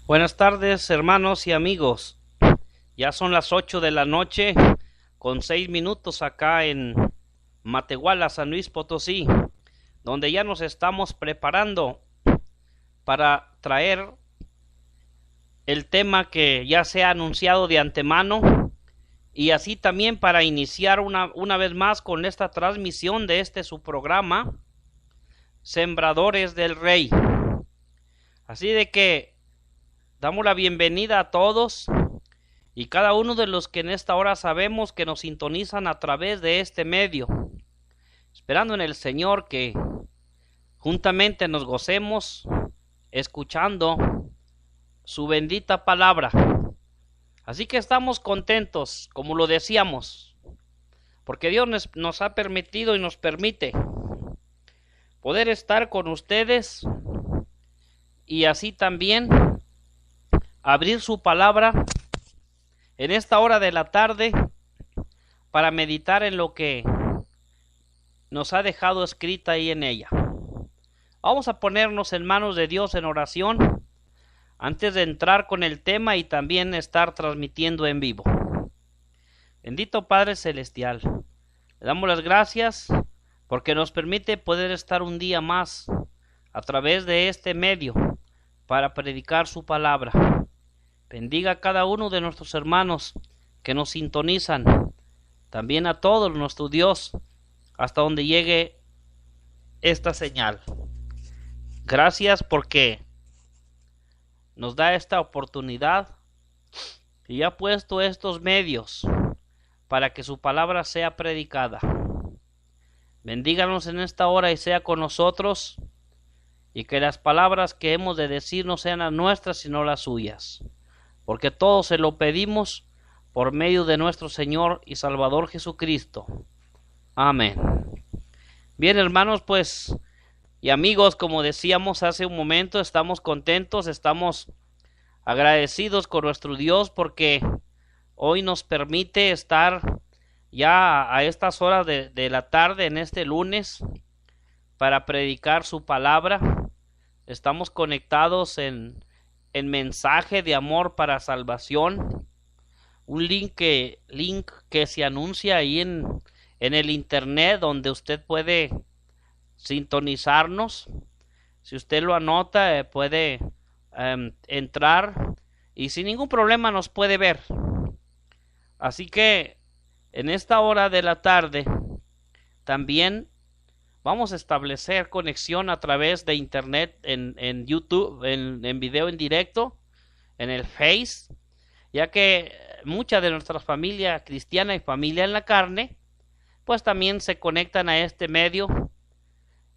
Buenas tardes, hermanos y amigos. Ya son las 8 de la noche con 6 minutos acá en Matehuala, San Luis Potosí, donde ya nos estamos preparando para traer el tema que ya se ha anunciado de antemano, y así también para iniciar una vez más con esta transmisión de su programa, Sembradores del Rey. Así de que damos la bienvenida a todos y cada uno de los que en esta hora sabemos que nos sintonizan a través de este medio, esperando en el Señor que juntamente nos gocemos escuchando su bendita palabra. Así que estamos contentos, como lo decíamos, porque Dios nos ha permitido y nos permite poder estar con ustedes y así también abrir su palabra en esta hora de la tarde para meditar en lo que nos ha dejado escrita ahí en ella. Vamos a ponernos en manos de Dios en oración antes de entrar con el tema y también estar transmitiendo en vivo. Bendito Padre Celestial, le damos las gracias porque nos permite poder estar un día más a través de este medio para predicar su palabra. Bendiga a cada uno de nuestros hermanos que nos sintonizan, también a todos nuestro Dios, hasta donde llegue esta señal. Gracias porque nos da esta oportunidad y ha puesto estos medios para que su palabra sea predicada. Bendíganos en esta hora y sea con nosotros, y que las palabras que hemos de decir no sean las nuestras sino las suyas, porque todo se lo pedimos por medio de nuestro Señor y Salvador Jesucristo. Amén. Bien, hermanos, pues, y amigos, como decíamos hace un momento, estamos contentos, estamos agradecidos con nuestro Dios porque hoy nos permite estar ya a estas horas de la tarde en este lunes para predicar su palabra. Estamos conectados en mensaje de amor para salvación, un link que se anuncia ahí en el internet, donde usted puede sintonizarnos. Si usted lo anota, puede entrar y sin ningún problema nos puede ver. Así que en esta hora de la tarde también vamos a establecer conexión a través de internet en YouTube, en video en directo, en el Face, ya que mucha de nuestra familia cristiana y familia en la carne, pues también se conectan a este medio,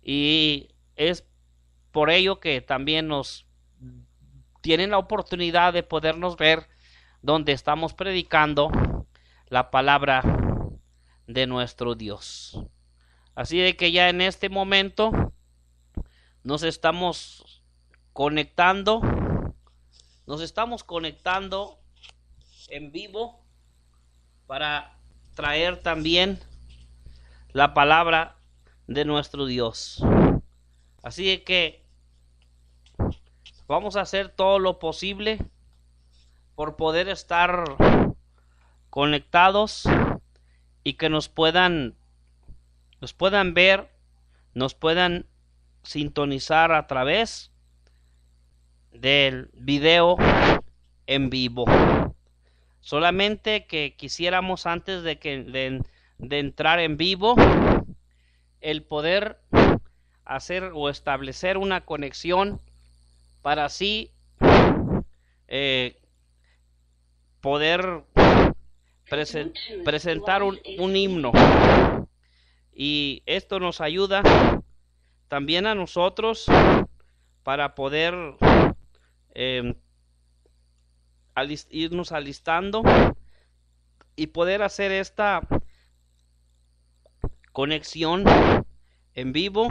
y es por ello que también nos tienen la oportunidad de podernos ver donde estamos predicando la palabra de nuestro Dios. Así de que ya en este momento nos estamos conectando en vivo para traer también la palabra de nuestro Dios. Así de que vamos a hacer todo lo posible por poder estar conectados y que nos puedan ver, nos puedan sintonizar a través del video en vivo. Solamente que quisiéramos, antes de entrar en vivo, el poder hacer o establecer una conexión para así poder presentar un himno. Y esto nos ayuda también a nosotros para poder irnos alistando y poder hacer esta conexión en vivo,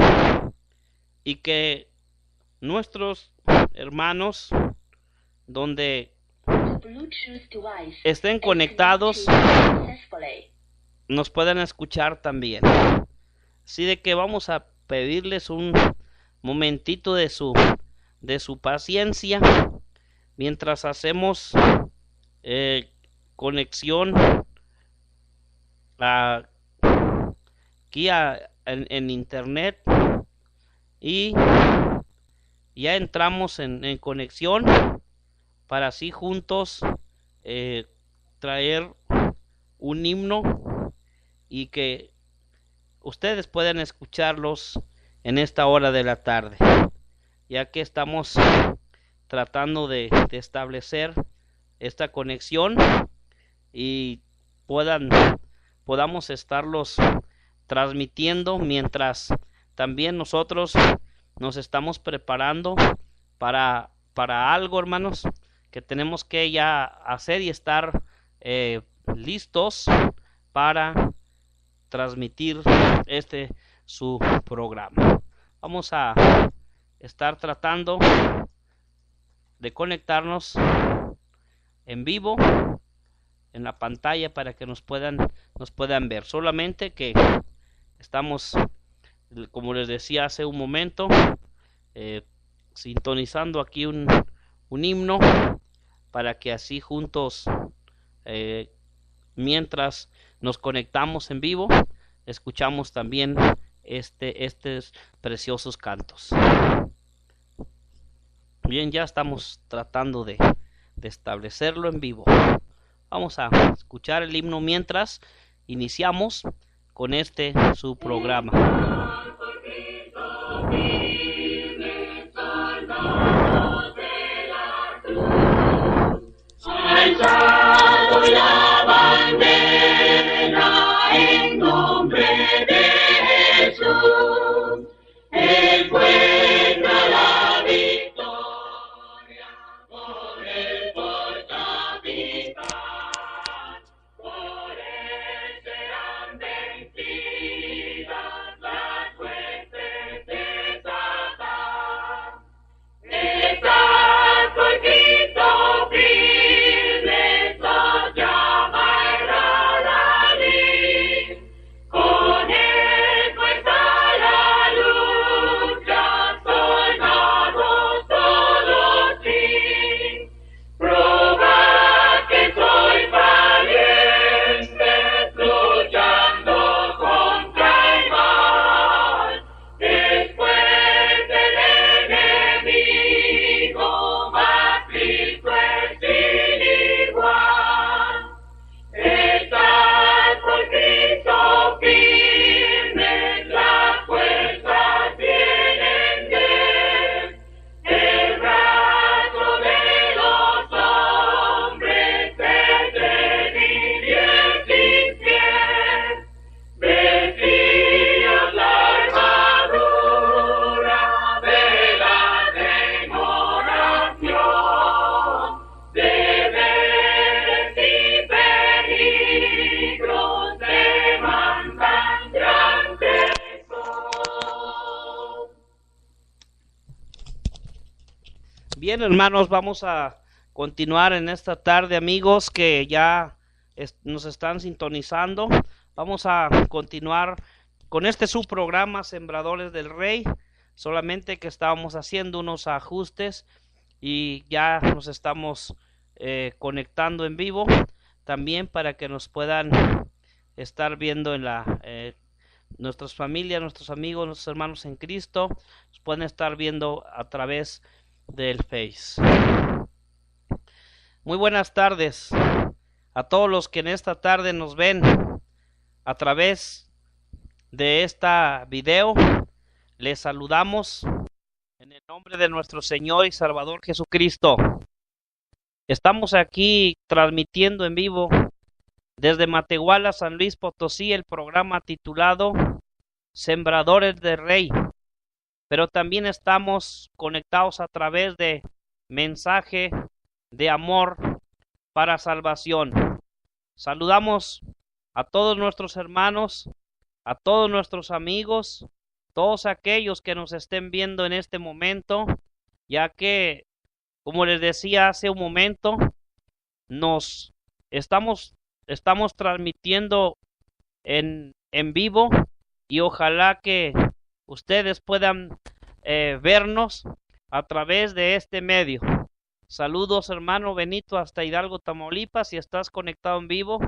y que nuestros hermanos donde estén conectados nos puedan escuchar también. Así de que vamos a pedirles un momentito de su paciencia, mientras hacemos conexión aquí en internet, y ya entramos en conexión para así juntos traer un himno y que ustedes puedan escucharlos en esta hora de la tarde, ya que estamos tratando de establecer esta conexión y podamos estarlos transmitiendo mientras también nosotros nos estamos preparando para algo, hermanos, que tenemos que ya hacer y estar listos para transmitir su programa. Vamos a estar tratando de conectarnos en vivo en la pantalla para que nos puedan ver. Solamente que estamos, como les decía hace un momento, sintonizando aquí un himno para que así juntos, mientras nos conectamos en vivo, escuchamos también estos preciosos cantos. Bien, ya estamos tratando de establecerlo en vivo. Vamos a escuchar el himno mientras iniciamos con su programa. Alzado la bandera en nombre de Jesús, encuentra la victoria por el portavista. Por él serán vencidas las huestes de Satán. Estás por Cristo firme, nos llama el Adalid. Con él fuerza la lucha, soldados todos sí. Probad que sois valientes, luchando contra el mal. Después del enemigo, más Cristo es sin igual. Estás por Cristo firme, las fuerzas vienen de él. El brazo de los hombres es débil y es infiel. Vestíos la armadura, velad en oración, deberes y peligros demandan gran tesoro. Bien, hermanos, vamos a continuar en esta tarde, amigos que ya nos están sintonizando. Vamos a continuar con su programa Sembradores del Rey, solamente que estábamos haciendo unos ajustes y ya nos estamos conectando en vivo también para que nos puedan estar viendo en nuestras familias, nuestros amigos, nuestros hermanos en Cristo, nos pueden estar viendo a través del Face. Muy buenas tardes a todos los que en esta tarde nos ven a través de esta video. Les saludamos en el nombre de nuestro Señor y Salvador Jesucristo. Estamos aquí transmitiendo en vivo desde Matehuala, San Luis Potosí, el programa titulado Sembradores del Rey. Pero también estamos conectados a través de mensaje de amor para salvación. Saludamos a todos nuestros hermanos, a todos nuestros amigos, todos aquellos que nos estén viendo en este momento, ya que, como les decía hace un momento, nos estamos transmitiendo en vivo y ojalá que ustedes puedan vernos a través de este medio. Saludos, hermano Benito, hasta Hidalgo, Tamaulipas. Si estás conectado en vivo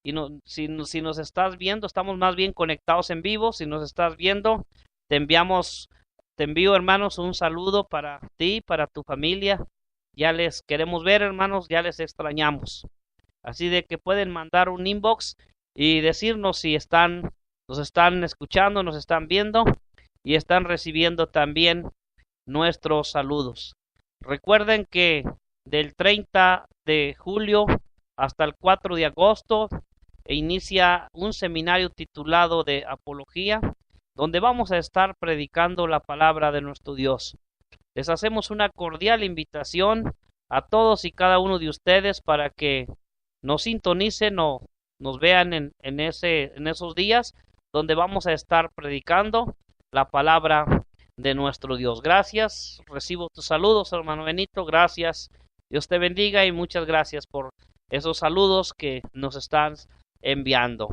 y si nos estás viendo, estamos más bien conectados en vivo. Si nos estás viendo, te envío, hermanos, un saludo para ti, para tu familia. Ya les queremos ver, hermanos, ya les extrañamos. Así de que pueden mandar un inbox y decirnos si nos están escuchando, nos están viendo y están recibiendo también nuestros saludos. Recuerden que del 30 de julio hasta el 4 de agosto inicia un seminario titulado de Apología, donde vamos a estar predicando la palabra de nuestro Dios. Les hacemos una cordial invitación a todos y cada uno de ustedes para que nos sintonicen o nos vean en esos días donde vamos a estar predicando la palabra de nuestro Dios. Gracias, recibo tus saludos, hermano Benito, gracias, Dios te bendiga y muchas gracias por esos saludos que nos están enviando.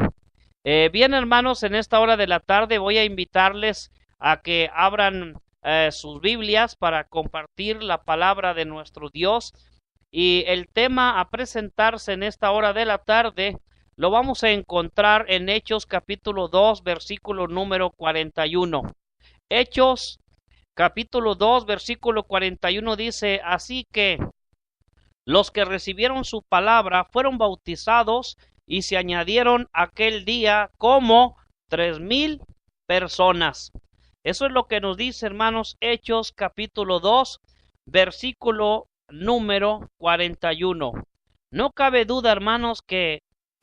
Bien, hermanos, en esta hora de la tarde voy a invitarles a que abran sus Biblias para compartir la palabra de nuestro Dios, y el tema a presentarse en esta hora de la tarde lo vamos a encontrar en Hechos capítulo 2 versículo número 41. Hechos capítulo 2 versículo 41 dice: así que los que recibieron su palabra fueron bautizados y se añadieron aquel día como 3,000 personas. Eso es lo que nos dice, hermanos, Hechos capítulo 2 versículo número 41. No cabe duda, hermanos, que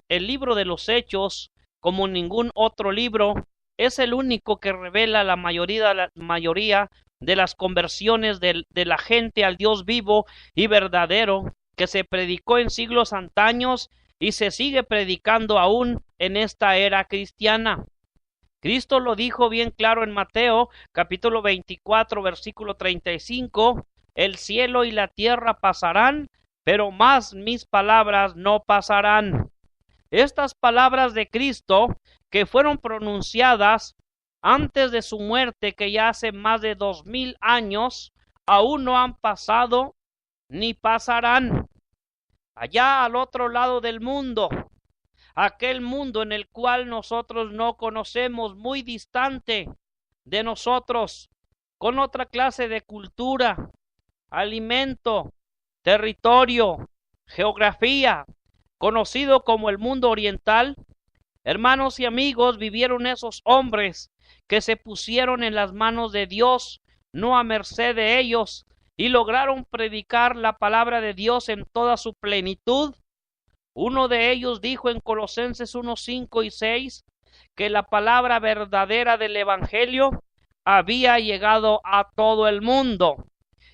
el libro de los Hechos, como ningún otro libro, es el único que revela la mayoría de las conversiones de la gente al Dios vivo y verdadero que se predicó en siglos antaños y se sigue predicando aún en esta era cristiana. Cristo lo dijo bien claro en Mateo capítulo 24 versículo 35: el cielo y la tierra pasarán, pero más mis palabras no pasarán. Estas palabras de Cristo, que fueron pronunciadas antes de su muerte, que ya hace más de 2,000 años, aún no han pasado ni pasarán. Allá al otro lado del mundo, aquel mundo en el cual nosotros no conocemos, muy distante de nosotros, con otra clase de cultura, alimento, territorio, geografía, conocido como el mundo oriental, hermanos y amigos, vivieron esos hombres que se pusieron en las manos de Dios, no a merced de ellos, y lograron predicar la palabra de Dios en toda su plenitud. Uno de ellos dijo en Colosenses 1, 5 y 6 que la palabra verdadera del Evangelio había llegado a todo el mundo.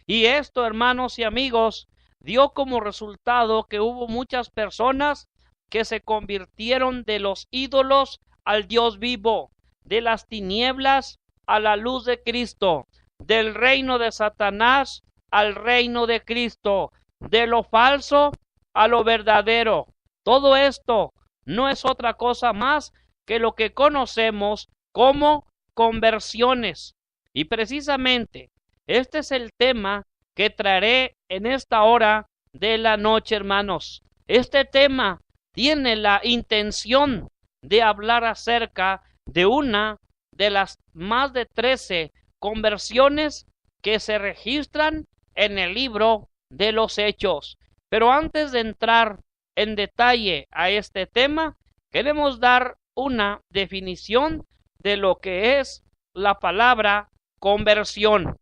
Y esto, hermanos y amigos, dio como resultado que hubo muchas personas que se convirtieron de los ídolos al Dios vivo, de las tinieblas a la luz de Cristo, del reino de Satanás al reino de Cristo, de lo falso a lo verdadero. Todo esto no es otra cosa más que lo que conocemos como conversiones. Y precisamente este es el tema que traeré en esta hora de la noche, hermanos. Este tema tiene la intención de hablar acerca de una de las más de 13 conversiones que se registran en el libro de los Hechos. Pero antes de entrar en detalle a este tema, queremos dar una definición de lo que es la palabra conversión.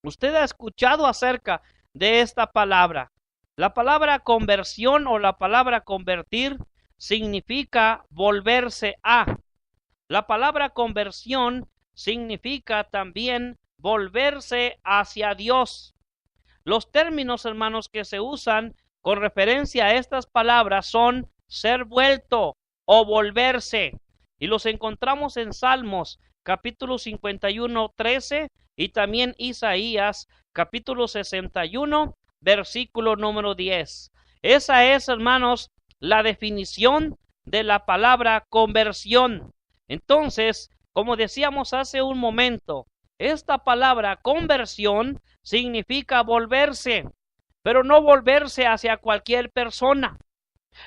Usted ha escuchado acerca de esta palabra. La palabra conversión o la palabra convertir significa volverse a. La palabra conversión significa también volverse hacia Dios. Los términos, hermanos, que se usan con referencia a estas palabras son ser vuelto o volverse. Y los encontramos en Salmos capítulo 51, 13 y también Isaías capítulo 61, versículo número 10. Esa es, hermanos, la definición de la palabra conversión. Entonces, como decíamos hace un momento, esta palabra conversión significa volverse. pero no volverse hacia cualquier persona.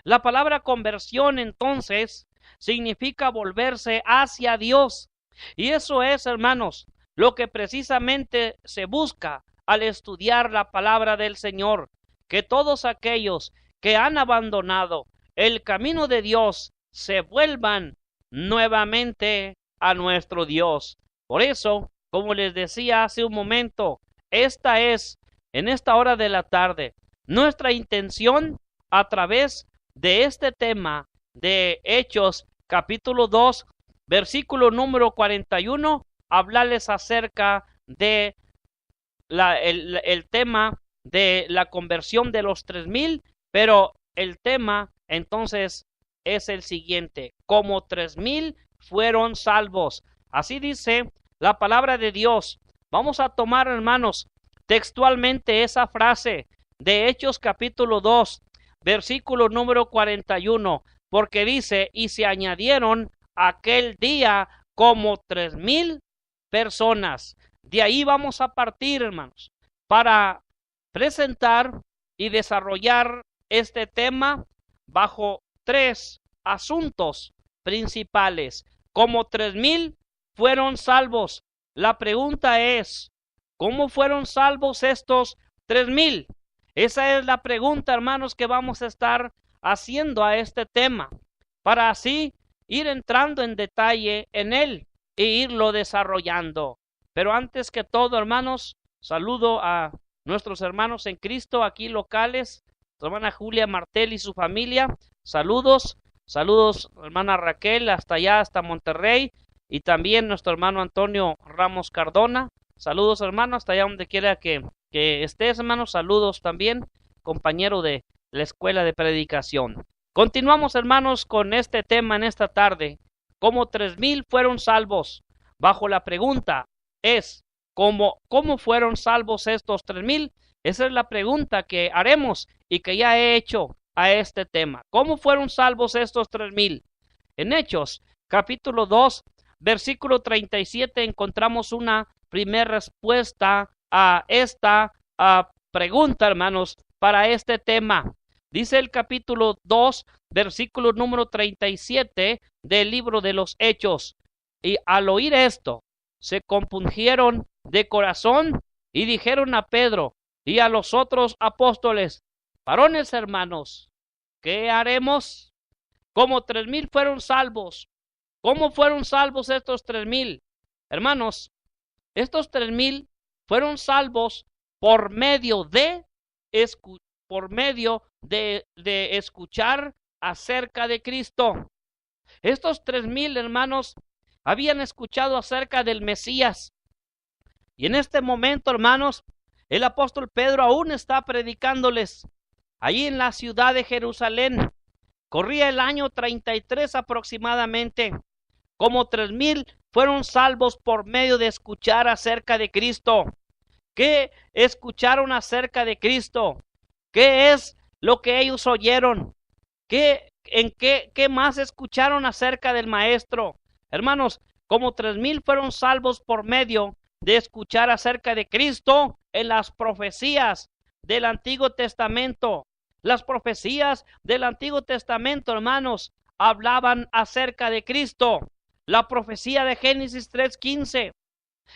La palabra conversión entonces significa volverse hacia Dios. Y eso es, hermanos, lo que precisamente se busca al estudiar la palabra del Señor, que todos aquellos que han abandonado el camino de Dios se vuelvan nuevamente a nuestro Dios. Por eso, como les decía hace un momento, esta es, en esta hora de la tarde, nuestra intención a través de este tema de Hechos capítulo 2, versículo número 41, hablarles acerca de el tema de la conversión de los 3,000, pero el tema entonces es el siguiente: como 3,000 fueron salvos. Así dice la palabra de Dios. Vamos a tomar, hermanos, textualmente esa frase de Hechos capítulo 2, versículo número 41, porque dice: y se añadieron aquel día como 3,000 personas. De ahí vamos a partir, hermanos, para presentar y desarrollar este tema bajo 3 asuntos principales. Como 3,000 fueron salvos. La pregunta es, ¿cómo fueron salvos estos 3,000? Esa es la pregunta, hermanos, que vamos a estar haciendo a este tema, para así ir entrando en detalle en él e irlo desarrollando. Pero antes que todo, hermanos, saludo a nuestros hermanos en Cristo aquí locales, su hermana Julia Martel y su familia. Saludos, hermana Raquel, hasta allá, hasta Monterrey, y también nuestro hermano Antonio Ramos Cardona. Saludos, hermano, hasta allá donde quiera que estés, hermano. Saludos también, compañero de la escuela de predicación. Continuamos, hermanos, con este tema en esta tarde. Como 3,000 fueron salvos. Bajo la pregunta es, ¿cómo fueron salvos estos 3,000? Esa es la pregunta que haremos y que ya he hecho a este tema. ¿Cómo fueron salvos estos 3,000? En Hechos, capítulo 2, versículo 37, encontramos una primera respuesta a esta pregunta, hermanos, para este tema. Dice el capítulo 2, versículo número 37 del libro de los Hechos: y al oír esto, se compungieron de corazón y dijeron a Pedro y a los otros apóstoles: varones hermanos, ¿qué haremos? Como 3,000 fueron salvos. ¿Cómo fueron salvos estos 3,000? Hermanos, estos 3,000 fueron salvos por medio de escuchar acerca de Cristo. Estos 3,000 hermanos habían escuchado acerca del Mesías. Y en este momento, hermanos, el apóstol Pedro aún está predicándoles allí en la ciudad de Jerusalén. Corría el año 33 aproximadamente. Como 3,000 fueron salvos por medio de escuchar acerca de Cristo. ¿Qué escucharon acerca de Cristo? ¿Qué es lo que ellos oyeron? ¿Qué más escucharon acerca del Maestro? Hermanos, como 3,000 fueron salvos por medio de escuchar acerca de Cristo en las profecías del Antiguo Testamento. Las profecías del Antiguo Testamento, hermanos, hablaban acerca de Cristo. La profecía de Génesis 3:15,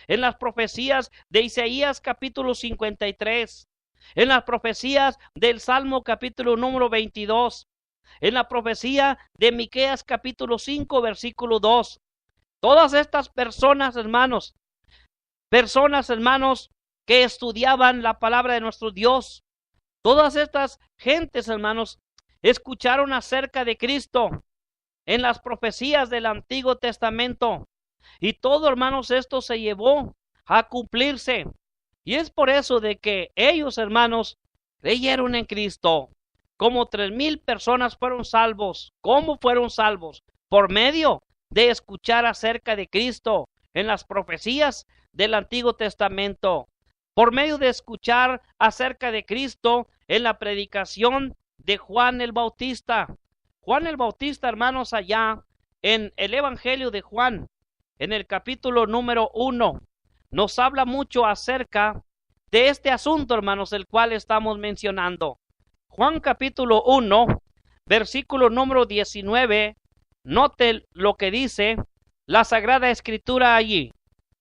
en las profecías de Isaías capítulo 53, en las profecías del Salmo capítulo número 22, en la profecía de Miqueas capítulo 5 versículo 2. Todas estas personas, hermanos, que estudiaban la palabra de nuestro Dios, todas estas gentes, hermanos, escucharon acerca de Cristo en las profecías del Antiguo Testamento. Y todo, hermanos, esto se llevó a cumplirse. Y es por eso de que ellos, hermanos, creyeron en Cristo. Como 3,000 personas fueron salvos. ¿Cómo fueron salvos? Por medio de escuchar acerca de Cristo en las profecías del Antiguo Testamento. Por medio de escuchar acerca de Cristo en la predicación de Juan el Bautista. Juan el Bautista, hermanos, allá en el Evangelio de Juan, en el capítulo número 1, nos habla mucho acerca de este asunto, hermanos, el cual estamos mencionando. Juan capítulo 1, versículo número 19, note lo que dice la Sagrada Escritura allí.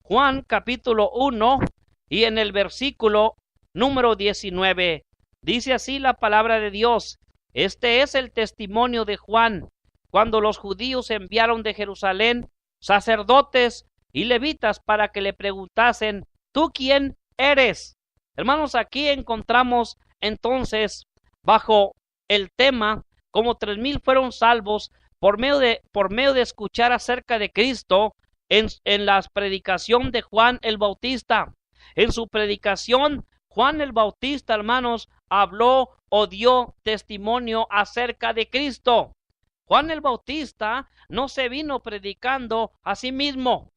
Juan capítulo 1 y en el versículo número 19, dice así la palabra de Dios: este es el testimonio de Juan, cuando los judíos enviaron de Jerusalén sacerdotes y levitas para que le preguntasen: ¿tú quién eres? Hermanos, aquí encontramos entonces, bajo el tema, como 3,000 fueron salvos por medio de escuchar acerca de Cristo en la predicación de Juan el Bautista. En su predicación, Juan el Bautista, hermanos, habló o dio testimonio acerca de Cristo. Juan el Bautista no se vino predicando a sí mismo,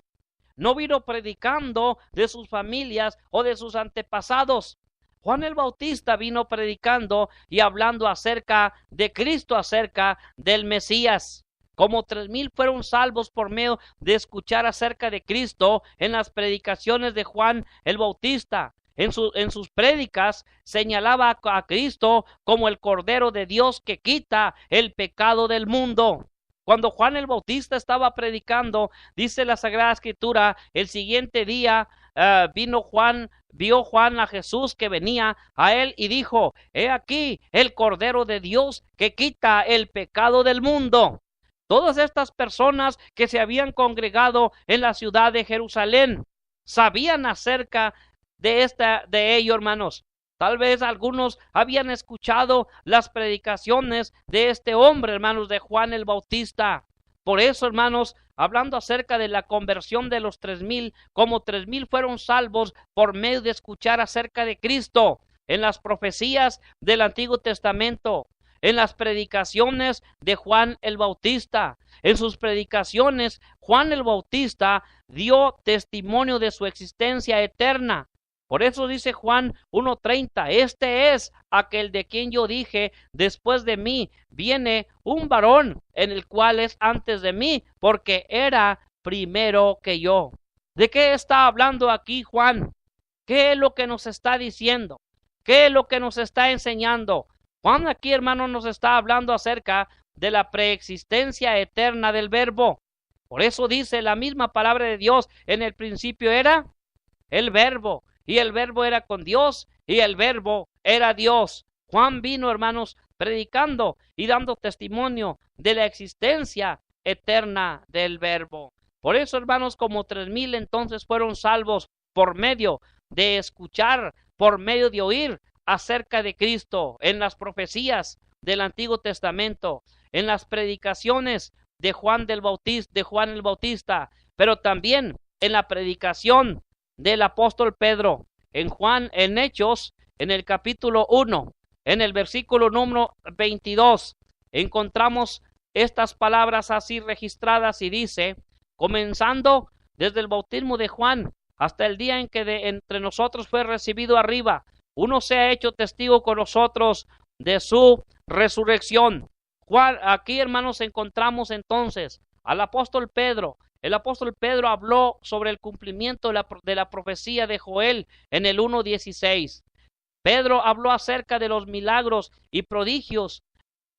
no vino predicando de sus familias o de sus antepasados. Juan el Bautista vino predicando y hablando acerca de Cristo, acerca del Mesías. Como 3,000 fueron salvos por medio de escuchar acerca de Cristo en las predicaciones de Juan el Bautista. En sus prédicas señalaba a Cristo como el Cordero de Dios que quita el pecado del mundo. Cuando Juan el Bautista estaba predicando, dice la Sagrada Escritura, el siguiente día vio Juan a Jesús que venía a él y dijo: he aquí el Cordero de Dios que quita el pecado del mundo. Todas estas personas que se habían congregado en la ciudad de Jerusalén sabían acerca de ello, hermanos. Tal vez algunos habían escuchado las predicaciones de este hombre, hermanos, de Juan el Bautista. Por eso, hermanos, hablando acerca de la conversión de los 3,000, como 3,000 fueron salvos por medio de escuchar acerca de Cristo en las profecías del Antiguo Testamento, en las predicaciones de Juan el Bautista. En sus predicaciones, Juan el Bautista dio testimonio de su existencia eterna. Por eso dice Juan 1:30, este es aquel de quien yo dije: después de mí viene un varón, en el cual es antes de mí, porque era primero que yo. ¿De qué está hablando aquí Juan? ¿Qué es lo que nos está diciendo? ¿Qué es lo que nos está enseñando? Juan aquí, hermano, nos está hablando acerca de la preexistencia eterna del Verbo. Por eso dice la misma palabra de Dios: en el principio era el Verbo, y el Verbo era con Dios, y el Verbo era Dios. Juan vino, hermanos, predicando y dando testimonio de la existencia eterna del Verbo. Por eso, hermanos, como 3,000 entonces fueron salvos por medio de escuchar, por medio de oír acerca de Cristo en las profecías del Antiguo Testamento, en las predicaciones de Juan el Bautista, pero también en la predicación del apóstol Pedro. En Hechos, en el capítulo 1, en el versículo número 22, encontramos estas palabras así registradas y dice: comenzando desde el bautismo de Juan hasta el día en que entre nosotros fue recibido arriba, uno se ha hecho testigo con nosotros de su resurrección. Aquí, hermanos, encontramos entonces al apóstol Pedro. El apóstol Pedro habló sobre el cumplimiento de la profecía de Joel en el 1:16. Pedro habló acerca de los milagros y prodigios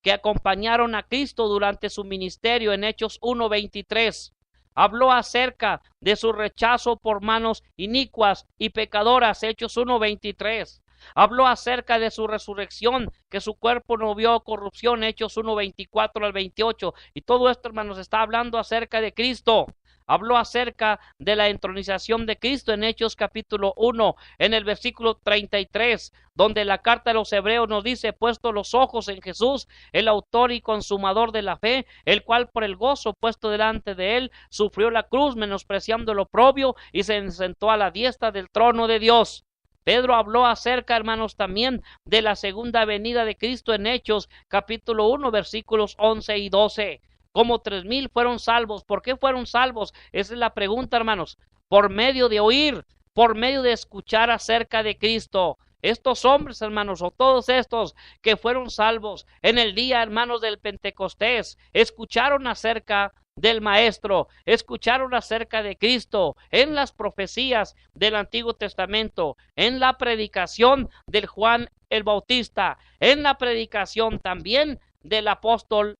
que acompañaron a Cristo durante su ministerio en Hechos 1:23. Habló acerca de su rechazo por manos inicuas y pecadoras, Hechos 1:23. Habló acerca de su resurrección, que su cuerpo no vio corrupción, Hechos 1:24 al 28. Y todo esto, hermanos, está hablando acerca de Cristo. Habló acerca de la entronización de Cristo en Hechos capítulo 1, en el versículo 33, donde la carta de los Hebreos nos dice: puesto los ojos en Jesús, el autor y consumador de la fe, el cual por el gozo puesto delante de él, sufrió la cruz, menospreciando el oprobio, y se sentó a la diestra del trono de Dios. Pedro habló acerca, hermanos, también de la segunda venida de Cristo en Hechos capítulo 1, versículos 11 y 12. Como 3,000 fueron salvos. ¿Por qué fueron salvos? Esa es la pregunta, hermanos. Por medio de oír, por medio de escuchar acerca de Cristo. Estos hombres, hermanos, o todos estos que fueron salvos en el día, hermanos, del Pentecostés, escucharon acerca del Maestro, escucharon acerca de Cristo en las profecías del Antiguo Testamento, en la predicación del Juan el Bautista, en la predicación también del apóstol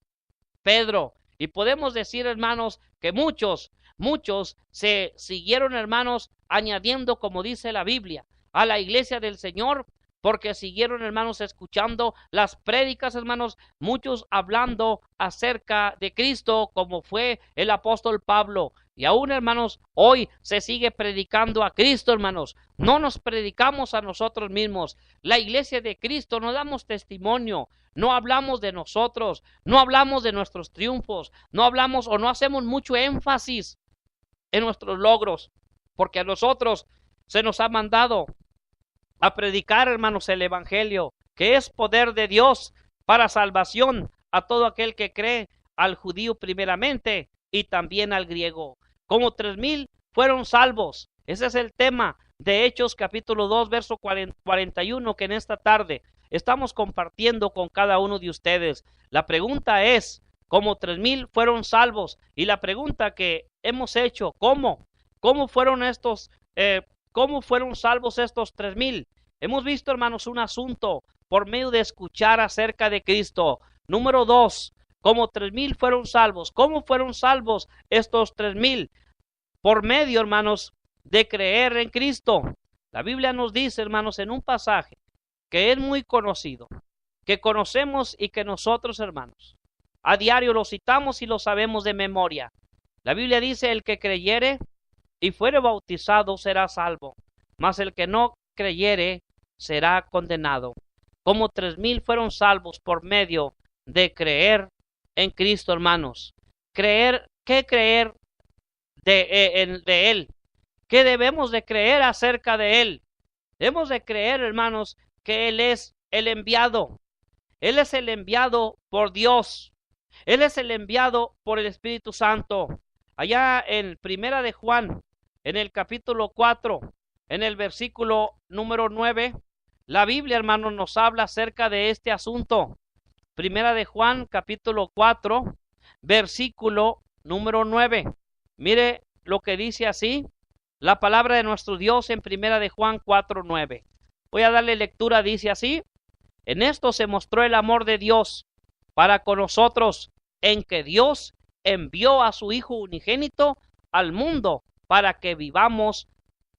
Pedro. Y podemos decir, hermanos, que muchos se siguieron, hermanos, añadiendo, como dice la Biblia, a la iglesia del Señor, porque siguieron, hermanos, escuchando las prédicas, hermanos, muchos hablando acerca de Cristo, como fue el apóstol Pablo. Y aún, hermanos, hoy se sigue predicando a Cristo, hermanos. No nos predicamos a nosotros mismos. La iglesia de Cristo no damos testimonio, no hablamos de nosotros, no hablamos de nuestros triunfos, no hablamos o no hacemos mucho énfasis en nuestros logros, porque a nosotros se nos ha mandado a predicar, hermanos, el evangelio, que es poder de Dios para salvación a todo aquel que cree, al judío primeramente y también al griego. Como 3,000 fueron salvos. Ese es el tema de Hechos capítulo 2, verso 41, que en esta tarde estamos compartiendo con cada uno de ustedes. La pregunta es, como 3,000 fueron salvos, y la pregunta que hemos hecho, ¿cómo fueron salvos estos 3,000? Hemos visto, hermanos, un asunto por medio de escuchar acerca de Cristo. Número 2, como 3,000 fueron salvos. ¿Cómo fueron salvos estos 3,000? Por medio, hermanos, de creer en Cristo. La Biblia nos dice, hermanos, en un pasaje que es muy conocido, que conocemos y que nosotros, hermanos, a diario lo citamos y lo sabemos de memoria. La Biblia dice, el que creyere y fuere bautizado será salvo, mas el que no creyere será condenado. Como 3,000 fueron salvos por medio de creer en Cristo, hermanos. ¿Qué creer de Él? ¿Qué debemos de creer acerca de Él? Debemos de creer, hermanos, que Él es el enviado. Él es el enviado por Dios. Él es el enviado por el Espíritu Santo. Allá en Primera de Juan, en el capítulo 4, en el versículo número 9, la Biblia, hermanos, nos habla acerca de este asunto. Primera de Juan, capítulo 4, versículo número 9. Mire lo que dice así la palabra de nuestro Dios en Primera de Juan 4, 9. Voy a darle lectura, dice así: en esto se mostró el amor de Dios para con nosotros, en que Dios envió a su Hijo unigénito al mundo para que vivamos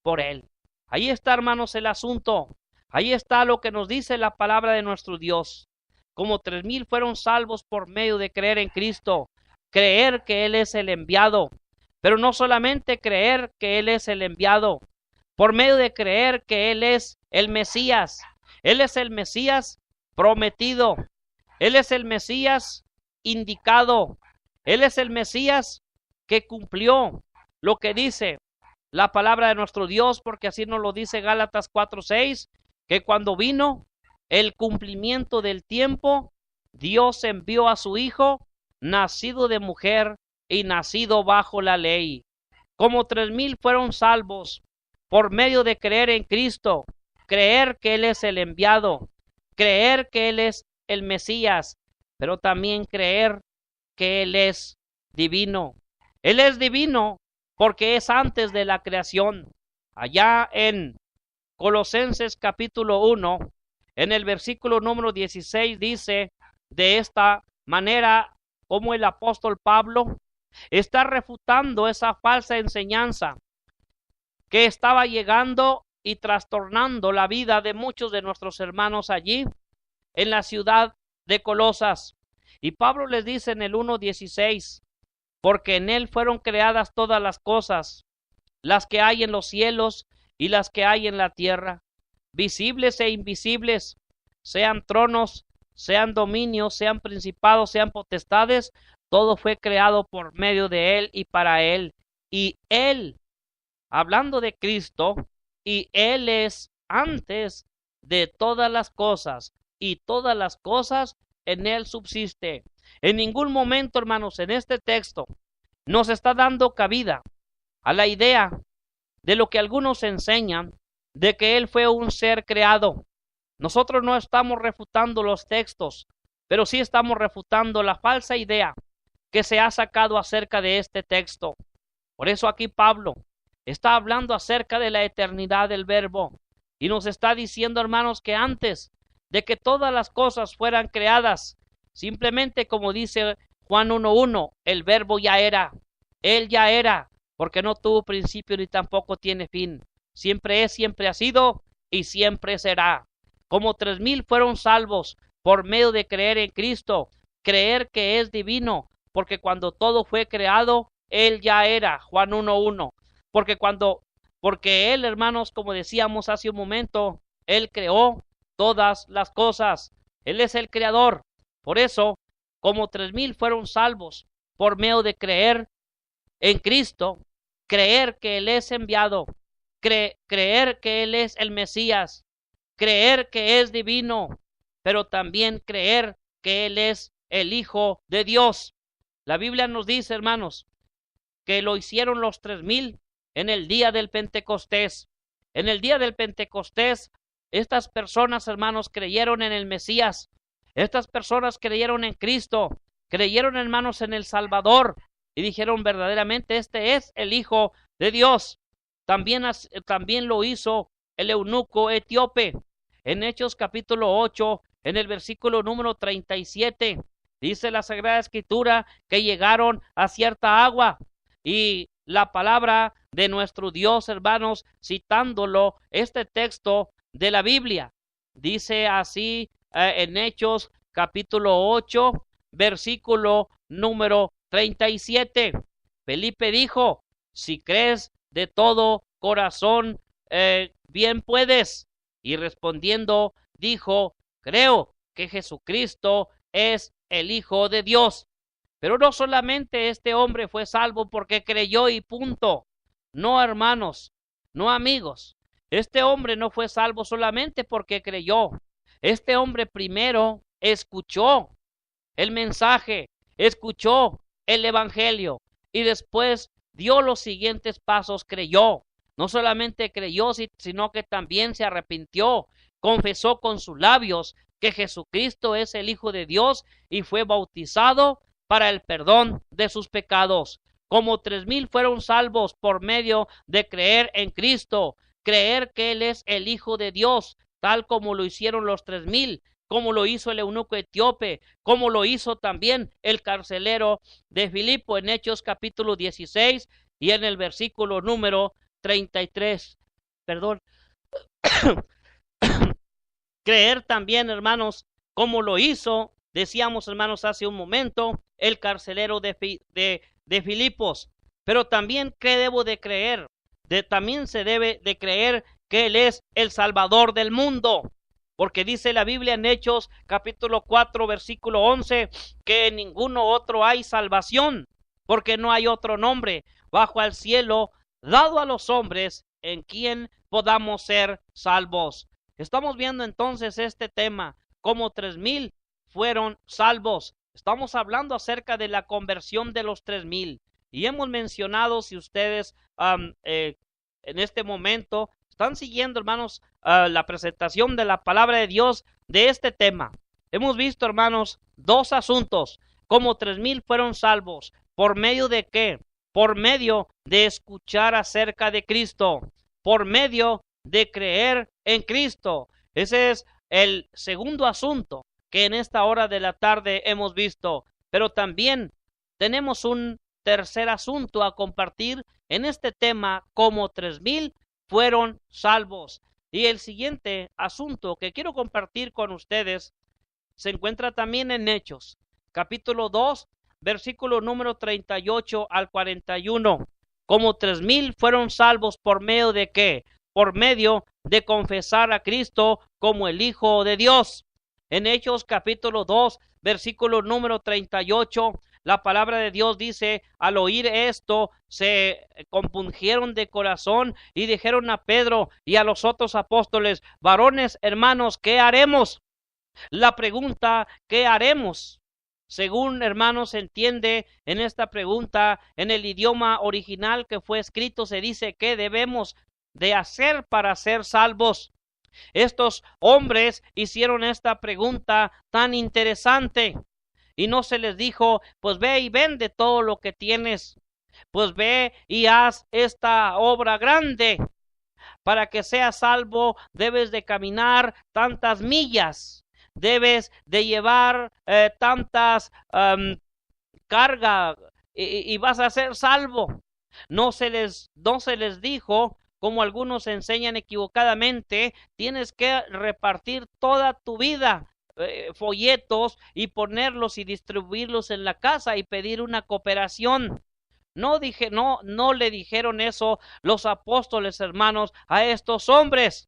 por Él. Ahí está, hermanos, el asunto. Ahí está lo que nos dice la palabra de nuestro Dios. Como 3,000 fueron salvos por medio de creer en Cristo, creer que Él es el enviado, pero no solamente creer que Él es el enviado, por medio de creer que Él es el Mesías. Él es el Mesías prometido, Él es el Mesías indicado, Él es el Mesías que cumplió lo que dice la palabra de nuestro Dios, porque así nos lo dice Gálatas 4:6, que cuando vino el cumplimiento del tiempo, Dios envió a su Hijo, nacido de mujer y nacido bajo la ley. Como 3,000 fueron salvos por medio de creer en Cristo, creer que Él es el enviado, creer que Él es el Mesías, pero también creer que Él es divino. Él es divino porque es antes de la creación. Allá en Colosenses capítulo 1, en el versículo número 16 dice de esta manera como el apóstol Pablo está refutando esa falsa enseñanza que estaba llegando y trastornando la vida de muchos de nuestros hermanos allí en la ciudad de Colosas. Y Pablo les dice en el 1:16, porque en él fueron creadas todas las cosas, las que hay en los cielos y las que hay en la tierra, visibles e invisibles, sean tronos, sean dominios, sean principados, sean potestades, todo fue creado por medio de Él y para Él. Y Él, hablando de Cristo, y Él es antes de todas las cosas, y todas las cosas en Él subsiste. En ningún momento, hermanos, en este texto nos está dando cabida a la idea de lo que algunos enseñan, de que Él fue un ser creado. Nosotros no estamos refutando los textos, pero sí estamos refutando la falsa idea que se ha sacado acerca de este texto. Por eso aquí Pablo está hablando acerca de la eternidad del Verbo y nos está diciendo, hermanos, que antes de que todas las cosas fueran creadas, simplemente como dice Juan 1:1, el Verbo ya era, Él ya era, porque no tuvo principio ni tampoco tiene fin. Siempre es, siempre ha sido y siempre será. Como 3,000 fueron salvos por medio de creer en Cristo, creer que es divino, porque cuando todo fue creado, Él ya era, Juan 1:1. Porque Él, hermanos, como decíamos hace un momento, Él creó todas las cosas. Él es el creador. Por eso, como 3,000 fueron salvos por medio de creer en Cristo, creer que Él es enviado, creer que Él es el Mesías, creer que es divino, pero también creer que Él es el Hijo de Dios. La Biblia nos dice, hermanos, que lo hicieron los 3,000 en el día del Pentecostés. En el día del Pentecostés, estas personas, hermanos, creyeron en el Mesías. Estas personas creyeron en Cristo, creyeron, hermanos, en el Salvador y dijeron verdaderamente, este es el Hijo de Dios. También lo hizo el eunuco etíope. En Hechos capítulo 8, en el versículo número 37, dice la Sagrada Escritura que llegaron a cierta agua y la palabra de nuestro Dios, hermanos, citándolo, este texto de la Biblia, dice así en Hechos capítulo 8, versículo número 37. Felipe dijo, si crees de todo corazón, bien puedes. Y respondiendo, dijo, creo que Jesucristo es el Hijo de Dios. Pero no solamente este hombre fue salvo porque creyó y punto. No, hermanos, no, amigos. Este hombre no fue salvo solamente porque creyó. Este hombre primero escuchó el mensaje, escuchó el evangelio y después dio los siguientes pasos, creyó. No solamente creyó, sino que también se arrepintió, confesó con sus labios que Jesucristo es el Hijo de Dios y fue bautizado para el perdón de sus pecados. Como 3,000 fueron salvos por medio de creer en Cristo, creer que Él es el Hijo de Dios, tal como lo hicieron los 3,000, como lo hizo el eunuco etíope, como lo hizo también el carcelero de Filipo en Hechos capítulo 16 y en el versículo número 33. Creer también, hermanos, como lo hizo, decíamos, hermanos, hace un momento, el carcelero de Filipos. Pero también, ¿qué debo de creer? También se debe de creer que Él es el Salvador del mundo. Porque dice la Biblia en Hechos capítulo 4 versículo 11 que en ninguno otro hay salvación, porque no hay otro nombre bajo el cielo dado a los hombres en quien podamos ser salvos. Estamos viendo entonces este tema, como 3,000 fueron salvos. Estamos hablando acerca de la conversión de los 3,000 y hemos mencionado, si ustedes en este momento están siguiendo, hermanos, la presentación de la palabra de Dios de este tema. Hemos visto, hermanos, dos asuntos. Como 3,000 fueron salvos. ¿Por medio de qué? Por medio de escuchar acerca de Cristo. Por medio de creer en Cristo. Ese es el segundo asunto que en esta hora de la tarde hemos visto. Pero también tenemos un tercer asunto a compartir en este tema, como 3,000 fueron salvos. Y el siguiente asunto que quiero compartir con ustedes se encuentra también en Hechos, capítulo 2, versículo número 38 al 41. Como 3,000 fueron salvos por medio de ¿qué? Por medio de confesar a Cristo como el Hijo de Dios. En Hechos, capítulo 2, versículo número 38, la palabra de Dios dice, al oír esto, se compungieron de corazón y dijeron a Pedro y a los otros apóstoles, varones, hermanos, ¿qué haremos? La pregunta, ¿qué haremos? Según, hermanos, se entiende en esta pregunta, en el idioma original que fue escrito, se dice, ¿qué debemos de hacer para ser salvos? Estos hombres hicieron esta pregunta tan interesante. Y no se les dijo, pues ve y vende todo lo que tienes, pues ve y haz esta obra grande. Para que seas salvo, debes de caminar tantas millas, debes de llevar tantas carga y vas a ser salvo. No se les dijo, como algunos enseñan equivocadamente, tienes que repartir toda tu vida, folletos, y ponerlos y distribuirlos en la casa y pedir una cooperación. No le dijeron eso los apóstoles, hermanos, a estos hombres.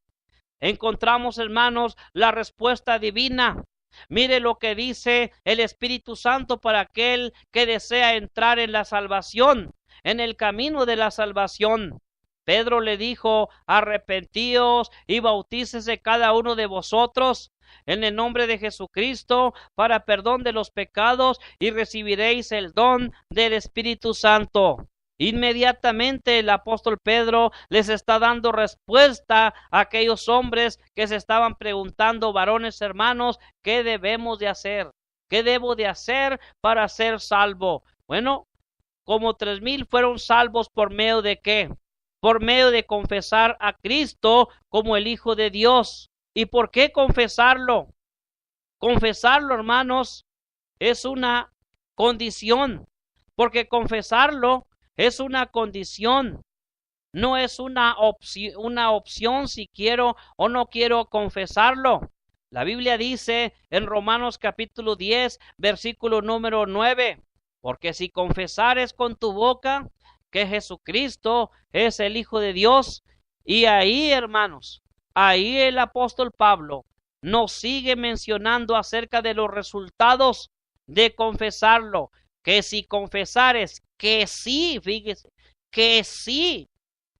Encontramos, hermanos, la respuesta divina. Mire lo que dice el Espíritu Santo para aquel que desea entrar en la salvación, en el camino de la salvación. Pedro le dijo, arrepentíos y bautícese cada uno de vosotros en el nombre de Jesucristo para perdón de los pecados y recibiréis el don del Espíritu Santo. Inmediatamente el apóstol Pedro les está dando respuesta a aquellos hombres que se estaban preguntando, varones hermanos, ¿qué debemos de hacer? ¿Qué debo de hacer para ser salvo? Bueno, como 3,000 fueron salvos por medio de ¿qué? Por medio de confesar a Cristo como el Hijo de Dios. ¿Y por qué confesarlo? Confesarlo, hermanos, es una condición, porque confesarlo es una condición, no es una opción si quiero o no quiero confesarlo. La Biblia dice en Romanos capítulo 10, versículo número 9, porque si confesares con tu boca que Jesucristo es el Hijo de Dios, y ahí, hermanos, ahí el apóstol Pablo nos sigue mencionando acerca de los resultados de confesarlo, que si confesares que sí, fíjese, que sí,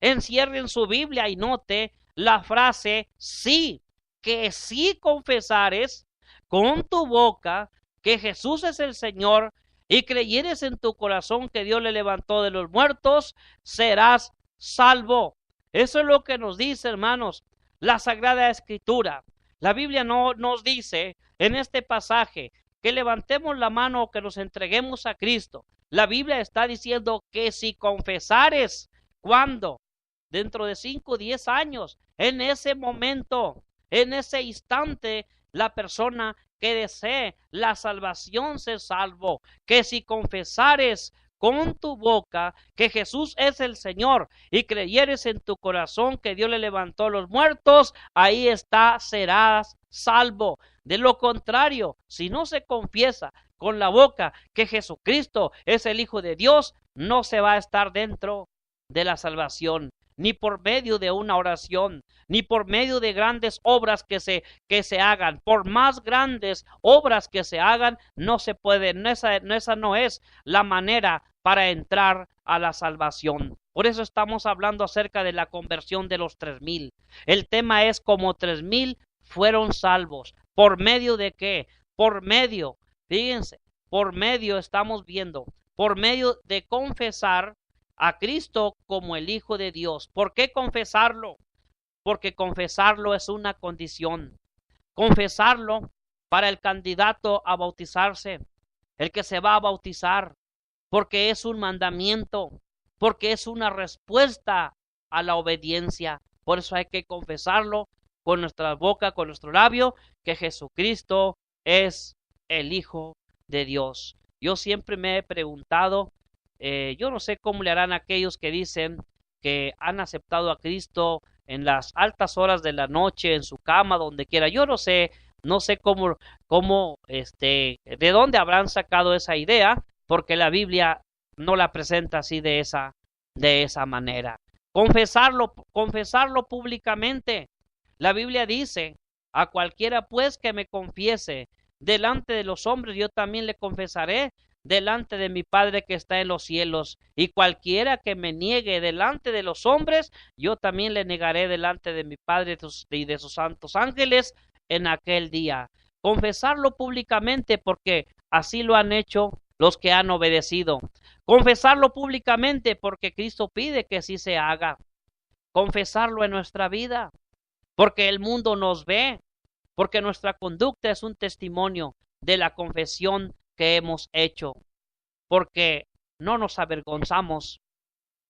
encierren su Biblia y note la frase sí, que sí confesares con tu boca que Jesús es el Señor y creyeres en tu corazón que Dios le levantó de los muertos, serás salvo. Eso es lo que nos dice, hermanos, la Sagrada Escritura. La Biblia no nos dice en este pasaje que levantemos la mano o que nos entreguemos a Cristo. La Biblia está diciendo que si confesares, ¿cuándo? Dentro de 5 o 10 años, en ese momento, en ese instante, la persona que desee la salvación se salvo. Que si confesares con tu boca que Jesús es el Señor y creyeres en tu corazón que Dios le levantó a los muertos, ahí está, serás salvo. De lo contrario, si no se confiesa con la boca que Jesucristo es el Hijo de Dios, no se va a estar dentro de la salvación, ni por medio de una oración, ni por medio de grandes obras que se hagan. Por más grandes obras que se hagan, no se puede, esa no es la manera para entrar a la salvación. Por eso estamos hablando acerca de la conversión de los 3,000. El tema es como 3,000 fueron salvos. ¿Por medio de qué? Por medio, fíjense, por medio estamos viendo, por medio de confesar a Cristo como el Hijo de Dios. ¿Por qué confesarlo? Porque confesarlo es una condición. Confesarlo para el candidato a bautizarse, el que se va a bautizar, porque es un mandamiento, porque es una respuesta a la obediencia. Por eso hay que confesarlo con nuestra boca, con nuestro labio, que Jesucristo es el Hijo de Dios. Yo siempre me he preguntado, yo no sé cómo le harán aquellos que dicen que han aceptado a Cristo en las altas horas de la noche, en su cama, donde quiera. Yo no sé cómo, de dónde habrán sacado esa idea, porque la Biblia no la presenta así de esa manera. Confesarlo públicamente. La Biblia dice, a cualquiera pues que me confiese delante de los hombres, yo también le confesaré delante de mi Padre que está en los cielos. Y cualquiera que me niegue delante de los hombres, yo también le negaré delante de mi Padre y de sus santos ángeles en aquel día. Confesarlo públicamente, porque así lo han hecho los que han obedecido. Confesarlo públicamente porque Cristo pide que así se haga. Confesarlo en nuestra vida, porque el mundo nos ve, porque nuestra conducta es un testimonio de la confesión que hemos hecho, porque no nos avergonzamos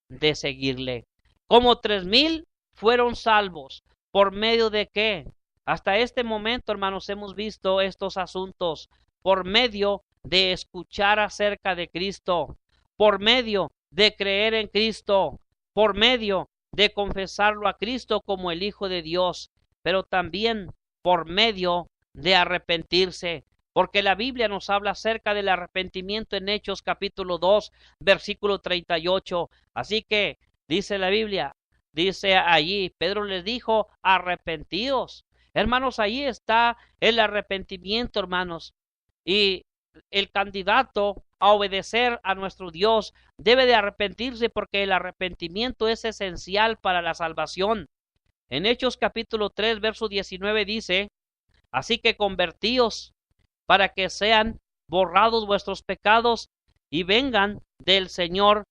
de seguirle. Como 3,000 fueron salvos. ¿Por medio de qué? Hasta este momento, hermanos, hemos visto estos asuntos por medio de escuchar acerca de Cristo, por medio de creer en Cristo, por medio de confesarlo a Cristo como el Hijo de Dios, pero también por medio de arrepentirse, porque la Biblia nos habla acerca del arrepentimiento en Hechos capítulo 2, versículo 38. Así que dice la Biblia, dice allí, Pedro les dijo, arrepentíos. Hermanos, ahí está el arrepentimiento, hermanos. Y el candidato a obedecer a nuestro Dios debe de arrepentirse, porque el arrepentimiento es esencial para la salvación. En Hechos capítulo 3, verso 19 dice, así que convertíos para que sean borrados vuestros pecados y vengan del Señor,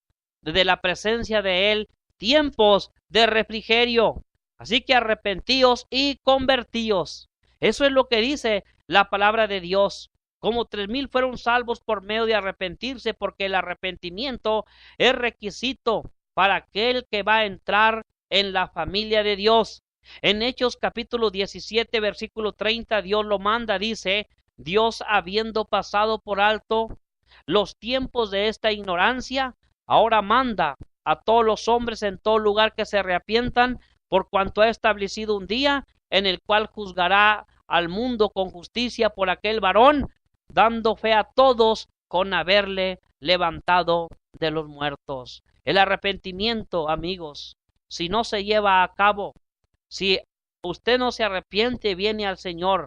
de la presencia de Él, tiempos de refrigerio. Así que arrepentíos y convertíos. Eso es lo que dice la palabra de Dios. Como 3,000 fueron salvos por medio de arrepentirse, porque el arrepentimiento es requisito para aquel que va a entrar en la familia de Dios. En Hechos capítulo 17, versículo 30, Dios lo manda, dice, Dios, habiendo pasado por alto los tiempos de esta ignorancia, ahora manda a todos los hombres en todo lugar que se arrepientan, por cuanto ha establecido un día en el cual juzgará al mundo con justicia por aquel varón, dando fe a todos con haberle levantado de los muertos. El arrepentimiento, amigos, si no se lleva a cabo, si usted no se arrepiente y viene al Señor,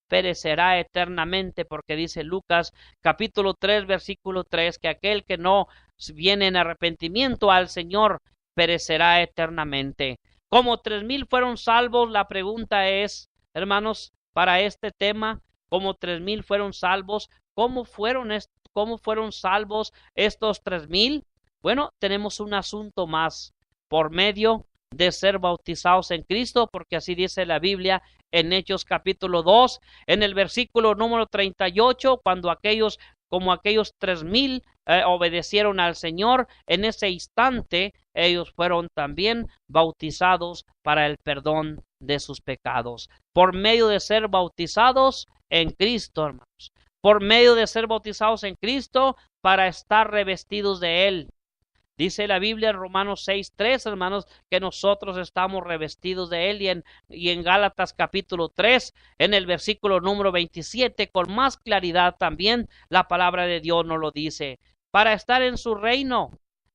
perecerá eternamente, porque dice Lucas capítulo 3, versículo 3, que aquel que no viene en arrepentimiento al Señor perecerá eternamente. Como 3,000 fueron salvos, la pregunta es, hermanos, para este tema, como 3,000 fueron salvos, ¿cómo fueron salvos estos 3,000? Bueno, tenemos un asunto más, por medio de ser bautizados en Cristo, porque así dice la Biblia en Hechos capítulo 2, en el versículo número 38, cuando aquellos 3,000 obedecieron al Señor, en ese instante ellos fueron también bautizados para el perdón de sus pecados. Por medio de ser bautizados en Cristo, hermanos. Por medio de ser bautizados en Cristo para estar revestidos de Él. Dice la Biblia en Romanos 6:3, hermanos, que nosotros estamos revestidos de Él, y en Gálatas capítulo 3, en el versículo número 27, con más claridad también la palabra de Dios nos lo dice, para estar en su reino.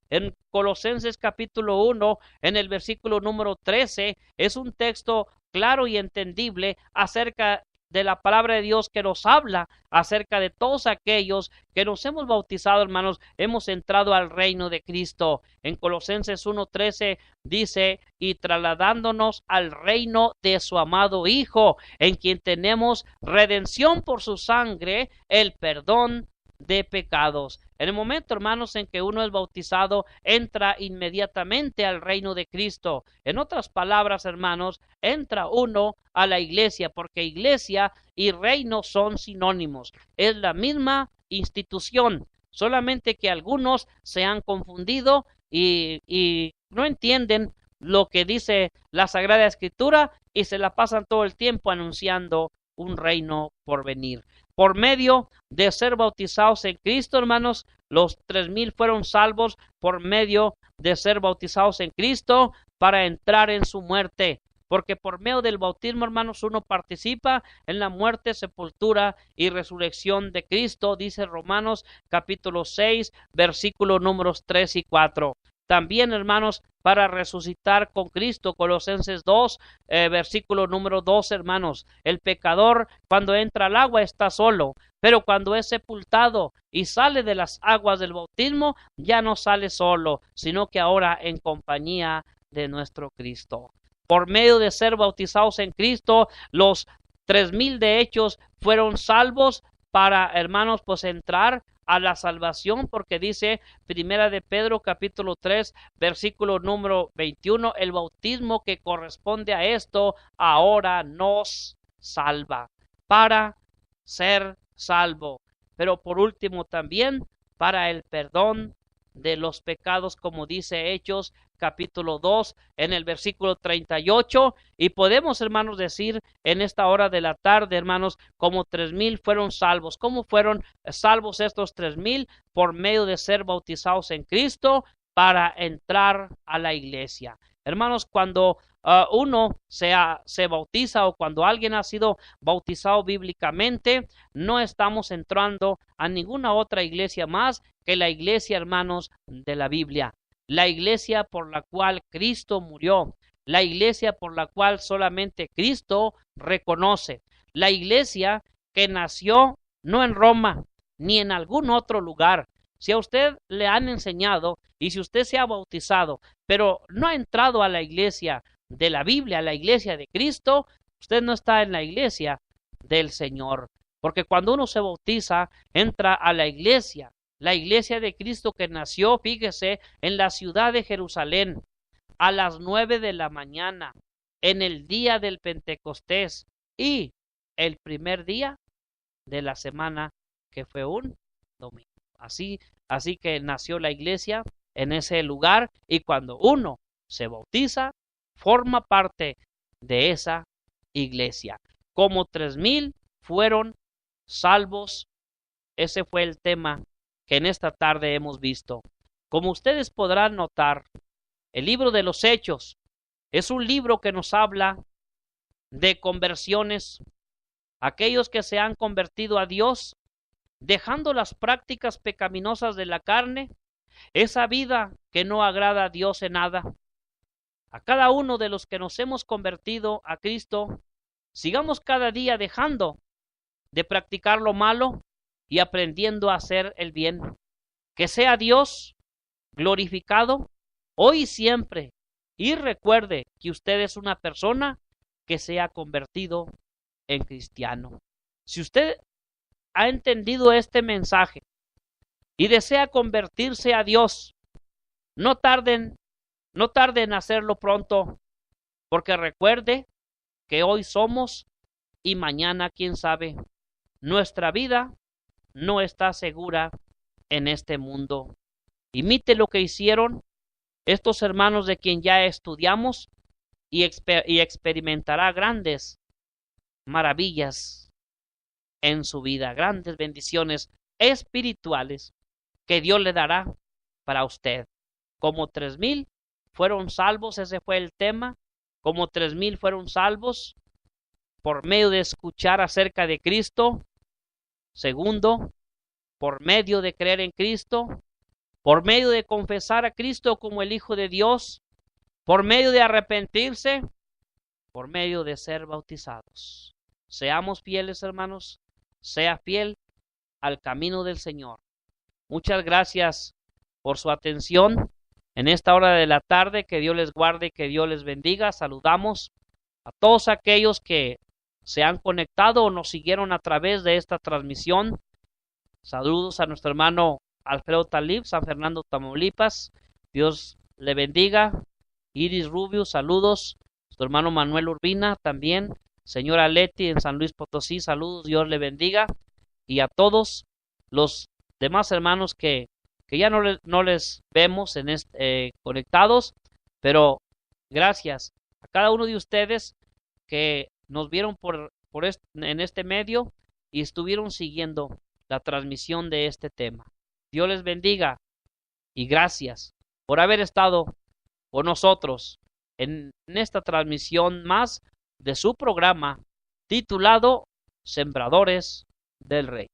En Colosenses capítulo 1, en el versículo número 13, es un texto claro y entendible acerca de la palabra de Dios, que nos habla acerca de todos aquellos que nos hemos bautizado, hermanos, hemos entrado al reino de Cristo. En Colosenses 1:13 dice, y trasladándonos al reino de su amado Hijo, en quien tenemos redención por su sangre, el perdón de pecados. En el momento, hermanos, en que uno es bautizado, entra inmediatamente al reino de Cristo. En otras palabras, hermanos, entra uno a la iglesia, porque iglesia y reino son sinónimos. Es la misma institución, solamente que algunos se han confundido y no entienden lo que dice la Sagrada Escritura y se la pasan todo el tiempo anunciando un reino por venir. Por medio de ser bautizados en Cristo, hermanos, los 3,000 fueron salvos por medio de ser bautizados en Cristo para entrar en su muerte. Porque por medio del bautismo, hermanos, uno participa en la muerte, sepultura y resurrección de Cristo, dice Romanos capítulo 6, versículos números 3 y 4. También, hermanos, para resucitar con Cristo, Colosenses 2, versículo número 2, hermanos. El pecador cuando entra al agua está solo, pero cuando es sepultado y sale de las aguas del bautismo, ya no sale solo, sino que ahora en compañía de nuestro Cristo. Por medio de ser bautizados en Cristo, los 3,000 de hechos fueron salvos para, hermanos, pues entrar a la salvación, porque dice Primera de Pedro capítulo 3 versículo número 21, el bautismo que corresponde a esto ahora nos salva, para ser salvo. pero por último también para el perdón de los pecados, como dice Hechos capítulo 2 en el versículo 38, y podemos, hermanos, decir en esta hora de la tarde, hermanos, como 3,000 fueron salvos. ¿Cómo fueron salvos estos 3,000? Por medio de ser bautizados en Cristo para entrar a la iglesia. Hermanos, cuando uno se bautiza o cuando alguien ha sido bautizado bíblicamente, no estamos entrando a ninguna otra iglesia más que la iglesia, hermanos, de la Biblia. La iglesia por la cual Cristo murió, la iglesia por la cual solamente Cristo reconoce, la iglesia que nació no en Roma ni en algún otro lugar. Si a usted le han enseñado y si usted se ha bautizado, pero no ha entrado a la iglesia de la Biblia, a la iglesia de Cristo, usted no está en la iglesia del Señor. Porque cuando uno se bautiza, entra a la iglesia de Cristo que nació, fíjese, en la ciudad de Jerusalén, a las 9 de la mañana, en el día del Pentecostés y el primer día de la semana, que fue un domingo. Así que nació la iglesia en ese lugar, y cuando uno se bautiza, forma parte de esa iglesia. Como 3,000 fueron salvos, ese fue el tema que en esta tarde hemos visto. Como ustedes podrán notar, el libro de los Hechos es un libro que nos habla de conversiones, aquellos que se han convertido a Dios, dejando las prácticas pecaminosas de la carne, esa vida que no agrada a Dios en nada. A cada uno de los que nos hemos convertido a Cristo, sigamos cada día dejando de practicar lo malo y aprendiendo a hacer el bien. Que sea Dios glorificado hoy y siempre. Y recuerde que usted es una persona que se ha convertido en cristiano. Si usted ha entendido este mensaje y desea convertirse a Dios, no tarden en hacerlo pronto, porque recuerde que hoy somos y mañana, quién sabe. Nuestra vida no está segura en este mundo. Imite lo que hicieron estos hermanos de quien ya estudiamos y experimentará grandes maravillas en su vida, grandes bendiciones espirituales que Dios le dará para usted. Como 3,000 fueron salvos, ese fue el tema. Como 3,000 fueron salvos por medio de escuchar acerca de Cristo. Segundo, por medio de creer en Cristo, por medio de confesar a Cristo como el Hijo de Dios, por medio de arrepentirse, por medio de ser bautizados. Seamos fieles, hermanos, sea fiel al camino del Señor. Muchas gracias por su atención en esta hora de la tarde. Que Dios les guarde y que Dios les bendiga. Saludamos a todos aquellos que se han conectado o nos siguieron a través de esta transmisión. Saludos a nuestro hermano Alfredo Talib, San Fernando, Tamaulipas. Dios le bendiga. Iris Rubio, saludos. Nuestro hermano Manuel Urbina también. Señora Leti en San Luis Potosí, saludos. Dios le bendiga. Y a todos los demás hermanos que ya no les vemos conectados, pero gracias a cada uno de ustedes que nos vieron en este medio y estuvieron siguiendo la transmisión de este tema. Dios les bendiga y gracias por haber estado con nosotros en esta transmisión más de su programa titulado Sembradores del Rey.